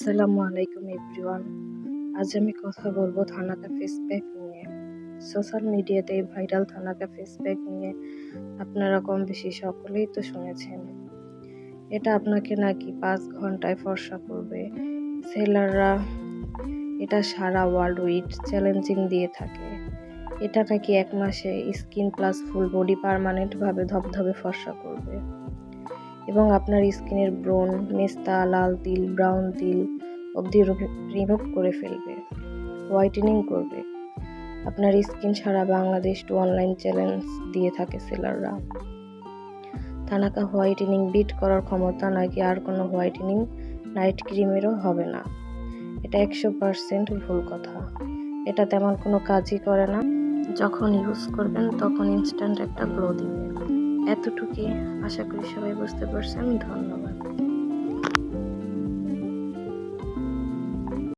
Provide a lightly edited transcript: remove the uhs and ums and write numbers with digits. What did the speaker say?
আসসালামু আলাইকুম এভরিওয়ান। আজ আমি কথা বলবো থানাকা ফেস প্যাক নিয়ে। সোশ্যাল মিডিয়াতে এই ভাইরাল থানাকা ফেস প্যাক নিয়ে আপনারা কম বেশি সকলেই তো শুনেছেন। এটা আপনাকে নাকি 5 ঘন্টায় ফর্সা করবে। সেলাররা এটা সারা ওয়ার্ল্ড উইড চ্যালেঞ্জিং দিয়ে থাকে। এটা নাকি 1 মাসে skin plus full body permanent ভাবে ধবধবে ফর্সা করবে এবং আপনার স্কিনের ব্রণ, মেস্তা, লাল তিল, ব্রাউন তিল অবধি রিমুভ করে ফেলবে, হোয়াইটেনিং করবে। আপনার স্কিন সারা বাংলাদেশ টু অনলাইন চ্যালেঞ্জ দিয়ে থাকে সেলাররা। থানাকা হোয়াইটেনিং বিট করার ক্ষমতা নাকি আর কোনো হোয়াইটেনিং নাইট ক্রিমেরও হবে না। এটা 100% ভুল কথা। এটা তেমন কোনো কাজই করে না। যখন ইউজ করবেন তখন ইনস্ট্যান্ট একটা গ্লো দিবে। এতটুকুই, আশা করি সবাই বুঝতে পারছেন। ধন্যবাদ।